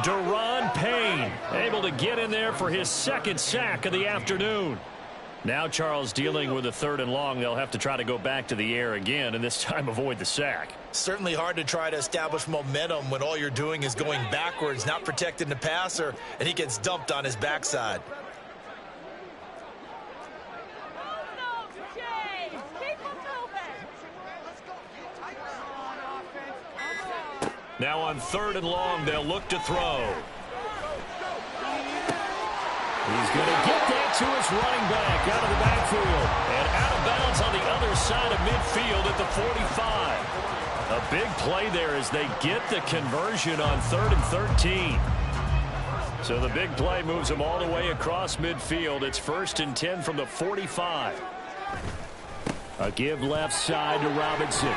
Deron Payne able to get in there for his 2nd sack of the afternoon. Now Charles dealing with a 3rd and long. They'll have to try to go back to the air again and this time avoid the sack. Certainly hard to try to establish momentum when all you're doing is going backwards, not protecting the passer, and he gets dumped on his backside. Now on 3rd and long, they'll look to throw. He's going to get that to his running back out of the backfield. And out of bounds on the other side of midfield at the 45. A big play there as they get the conversion on 3rd and 13. So the big play moves them all the way across midfield. It's 1st and 10 from the 45. A give left side to Robinson.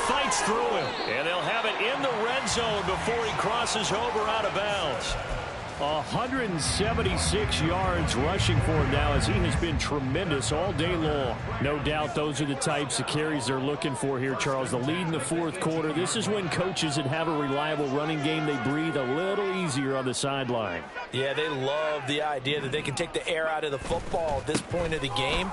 Fights through him, and they'll have it in the red zone before he crosses over out of bounds. 176 yards rushing for him now, as he has been tremendous all day long. No doubt those are the types of carries they're looking for here, Charles. The lead in the fourth quarter. This is when coaches that have a reliable running game, they breathe a little easier on the sideline. Yeah, they love the idea that they can take the air out of the football at this point of the game.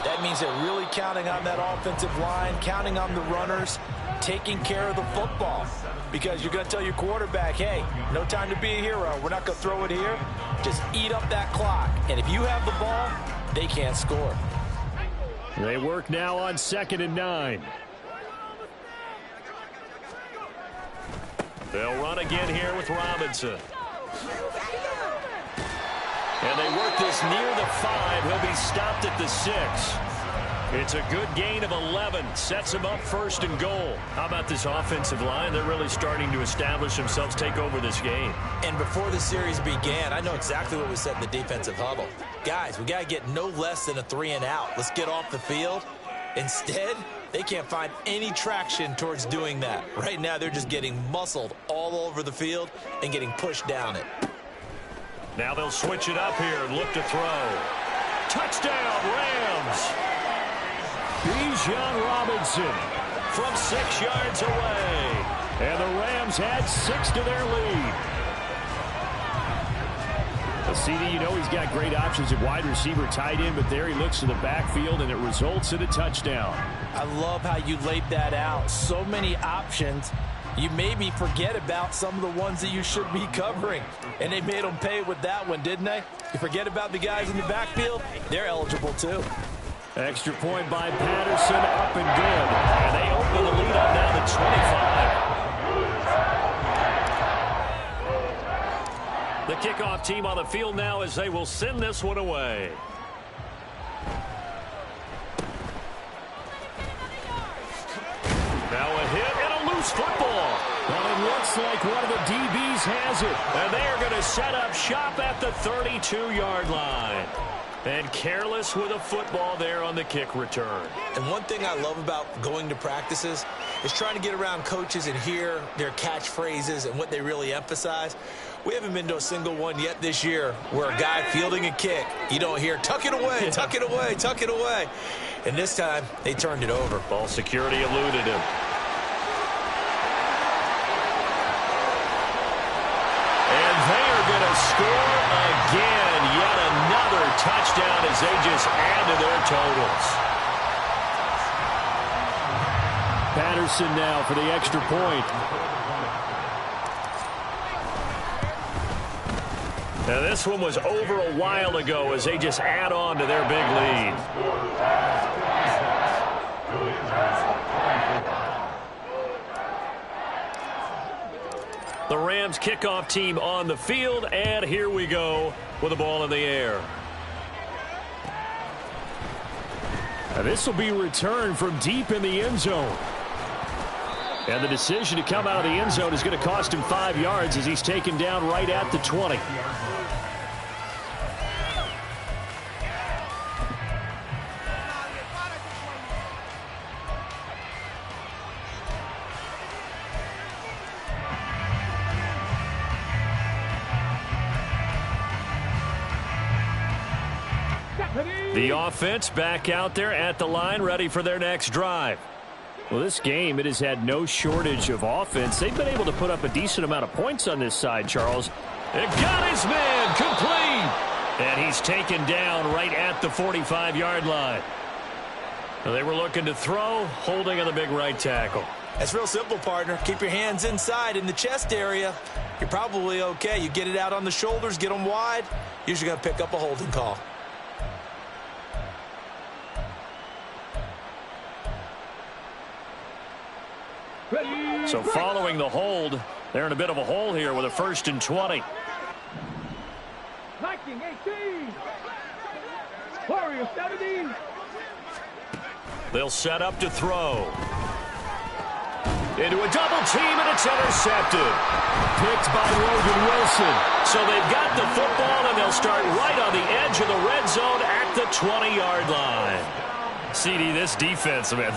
That means they're really counting on that offensive line, counting on the runners, taking care of the football. Because you're going to tell your quarterback, hey, no time to be a hero. We're not going to throw it here. Just eat up that clock. And if you have the ball, they can't score. They work now on 2nd and 9. They'll run again here with Robinson. And they work this near the 5. He'll be stopped at the 6. It's a good gain of 11. Sets him up 1st and goal. How about this offensive line? They're really starting to establish themselves, take over this game. And before the series began, I know exactly what we said in the defensive huddle. Guys, we got to get no less than a 3 and out. Let's get off the field. Instead, they can't find any traction towards doing that. Right now, they're just getting muscled all over the field and getting pushed down it. Now they'll switch it up here and look to throw. Touchdown, Rams! Bijan Robinson From 6 yards away. And the Rams had 6 to their lead. CD, you know he's got great options at wide receiver, tight end, but there he looks to the backfield, and it results in a touchdown. I love how you laid that out. So many options. You maybe forget about some of the ones that you should be covering. And they made them pay with that one, didn't they? You forget about the guys in the backfield, they're eligible too. Extra point by Patterson, up and good. And they open the lead up now to 25. The kickoff team on the field now as they will send this one away. Now a hit and a loose football. Well, it looks like one of the DBs has it. And they are going to set up shop at the 32-yard line. And careless with a football there on the kick return. And one thing I love about going to practices is trying to get around coaches and hear their catchphrases and what they really emphasize. We haven't been to a single one yet this year where a guy fielding a kick, you don't hear, tuck it away, tuck it away, tuck it away. And this time, they turned it over. Ball security eluded him. And they are going to score again. Yet another touchdown as they just add to their totals. Patterson now for the extra point. Now this one was over a while ago as they just add on to their big lead. The Rams kickoff team on the field, and here we go with the ball in the air. Now this will be returned from deep in the end zone. And the decision to come out of the end zone is going to cost him 5 yards as he's taken down right at the 20. The offense back out there at the line, ready for their next drive. Well, this game, it has had no shortage of offense. They've been able to put up a decent amount of points on this side, Charles. It got his man complete. And he's taken down right at the 45-yard line. Well, they were looking to throw, holding on the big right tackle. That's real simple, partner. Keep your hands inside in the chest area. You're probably okay. You get it out on the shoulders, get them wide. Usually going to pick up a holding call. So following the hold, they're in a bit of a hole here with a 1st and 20. 19-18. Warriors 17. They'll set up to throw. Into a double team, and it's intercepted. Picked by Logan Wilson. So they've got the football, and they'll start right on the edge of the red zone at the 20-yard line. CD, this defense, man,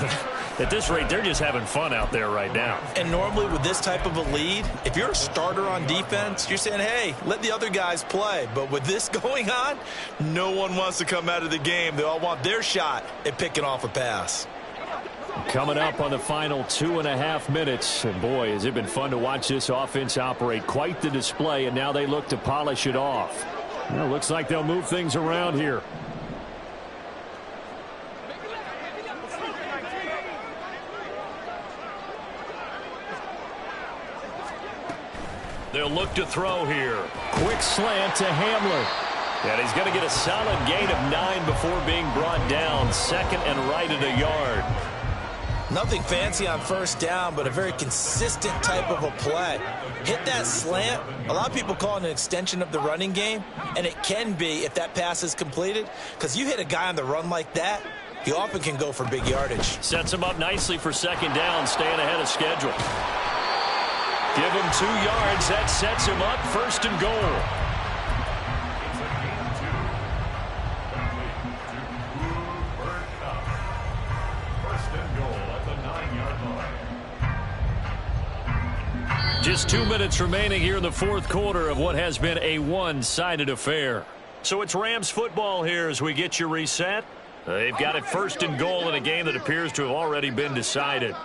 at this rate, they're just having fun out there right now. And normally with this type of a lead, if you're a starter on defense, you're saying, hey, let the other guys play. But with this going on, no one wants to come out of the game. They all want their shot at picking off a pass. Coming up on the final 2.5 minutes. And boy, has it been fun to watch this offense operate. Quite the display, and now they look to polish it off. Well, looks like they'll move things around here. They'll look to throw here. Quick slant to Hamler. And he's going to get a solid gain of 9 before being brought down. Second and right at a yard. Nothing fancy on first down, but a very consistent type of a play. Hit that slant. A lot of people call it an extension of the running game, and it can be if that pass is completed, because you hit a guy on the run like that, he often can go for big yardage. Sets him up nicely for second down, staying ahead of schedule. Give him 2 yards. That sets him up first and goal. Just 2 minutes remaining here in the fourth quarter of what has been a one-sided affair. So it's Rams football here as we get you reset. They've got it first and goal in a game that appears to have already been decided.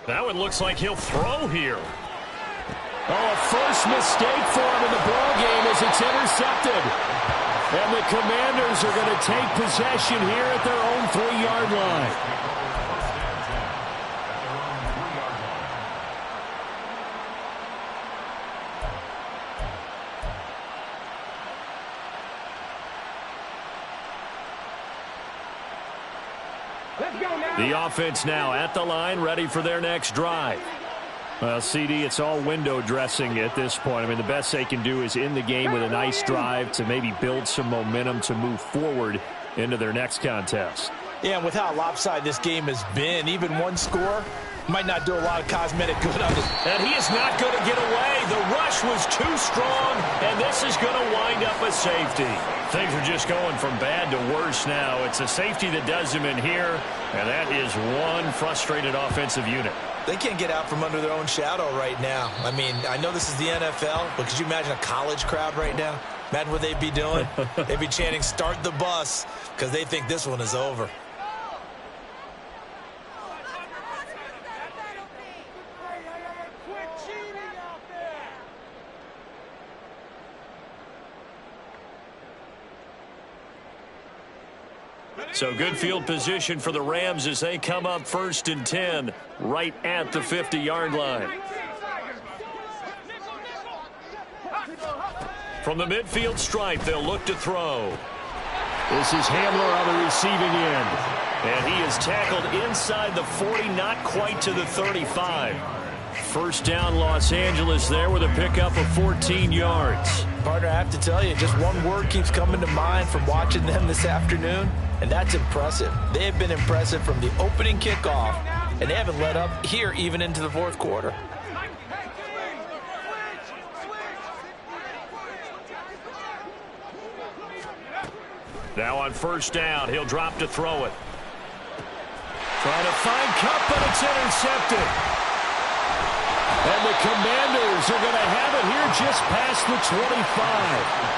That one looks like he'll throw here. Oh, a first mistake for him in the ball game as it's intercepted. And the Commanders are going to take possession here at their own 3-yard line. The offense now at the line, ready for their next drive. Well, CD, it's all window dressing at this point. I mean, the best they can do is in the game with a nice drive to maybe build some momentum to move forward into their next contest. Yeah, and with how lopsided this game has been, even one score might not do a lot of cosmetic good on it. And he is not going to get away. The rush was too strong, and this is going to wind up a safety. Things are just going from bad to worse now. It's a safety that does him in here, and that is one frustrated offensive unit. They can't get out from under their own shadow right now. I mean, I know this is the NFL, but could you imagine a college crowd right now? Imagine what they'd be doing. They'd be chanting, "Start the bus," because they think this one is over. So good field position for the Rams as they come up first and 10 right at the 50-yard line. From the midfield stripe, they'll look to throw. This is Hamler on the receiving end. And he is tackled inside the 40, not quite to the 35. First down, Los Angeles there with a pickup of 14 yards. Partner, I have to tell you, just one word keeps coming to mind from watching them this afternoon, and that's impressive. They have been impressive from the opening kickoff, and they haven't let up here even into the fourth quarter. Now on first down, he'll drop to throw it. Trying to find Kupp, but it's intercepted. And the Commanders are going to have it here just past the 25.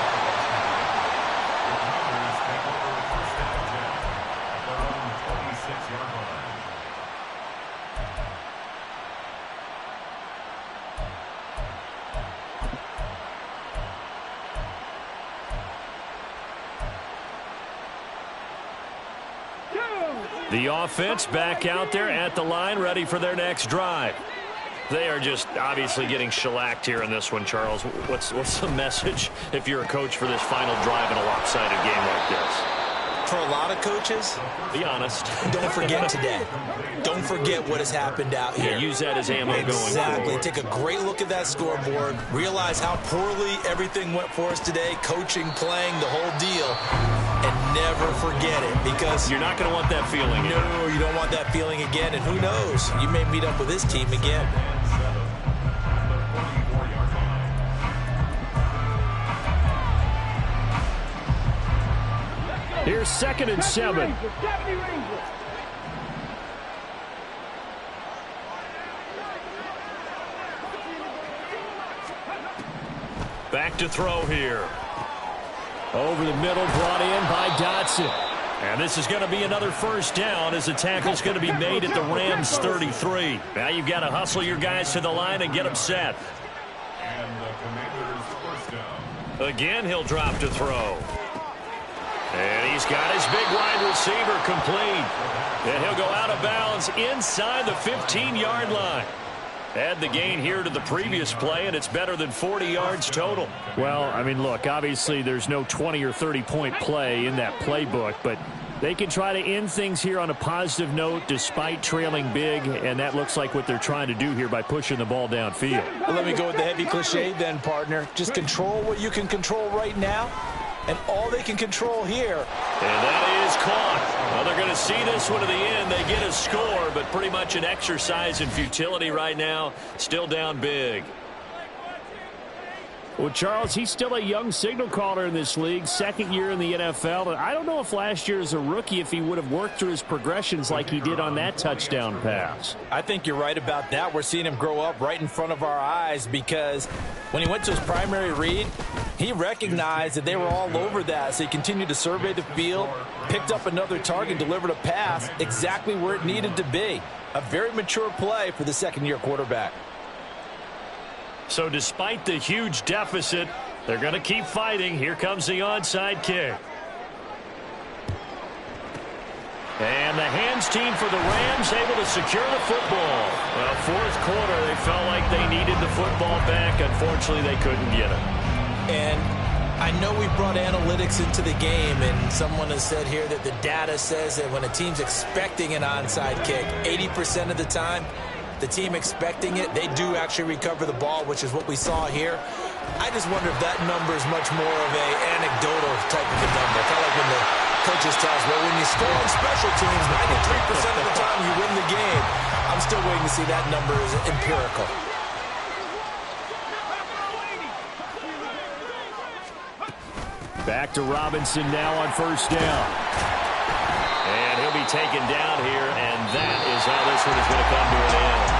The offense back out there at the line, ready for their next drive. They are just obviously getting shellacked here in this one, Charles. What's the message if you're a coach for this final drive in a lopsided game like this? For a lot of coaches, be honest. Don't forget today. Don't forget what has happened out here. Yeah, use that as ammo going forward. Exactly. Take a great look at that scoreboard. Realize how poorly everything went for us today. Coaching, playing, the whole deal. And never forget it, because you're not going to want that feeling. No, you don't want that feeling again. And who knows? You may meet up with this team again. Here's 2nd and 7. Back to throw here. Over the middle, brought in by Dotson. And this is going to be another first down as the tackle's going to be made at the Rams 33. Now you've got to hustle your guys to the line and get them set. Again, he'll drop to throw. And he's got his big wide receiver complete. And he'll go out of bounds inside the 15-yard line. Add the gain here to the previous play, and it's better than 40 yards total. Well, I mean, look, obviously there's no 20 or 30-point play in that playbook, but they can try to end things here on a positive note despite trailing big, and that looks like what they're trying to do here by pushing the ball downfield. Well, let me go with the heavy cliche then, partner. Just control what you can control right now. And all they can control here. And that is caught. Well, they're going to see this one to the end. They get a score, but pretty much an exercise in futility right now. Still down big. Well, Charles, he's still a young signal caller in this league. 2nd year in the NFL. And I don't know if last year as a rookie, if he would have worked through his progressions like he did on that touchdown pass. I think you're right about that. We're seeing him grow up right in front of our eyes, because when he went to his primary read, he recognized that they were all over that. So he continued to survey the field, picked up another target, delivered a pass exactly where it needed to be. A very mature play for the 2nd-year quarterback. So despite the huge deficit, they're going to keep fighting. Here comes the onside kick. And the hands team for the Rams able to secure the football. Well, 4th quarter, they felt like they needed the football back. Unfortunately, they couldn't get it. And I know we brought analytics into the game, and someone has said here that the data says that when a team's expecting an onside kick, 80% of the time, the team expecting it, they do actually recover the ball, which is what we saw here. I just wonder if that number is much more of an anecdotal type of a number. Kind of like when the coaches tell us, well, when you score on special teams, 93% of the time you win the game. I'm still waiting to see that number is empirical. Back to Robinson now on 1st down. And he'll be taken down here, and that is how this one is going to come to an end.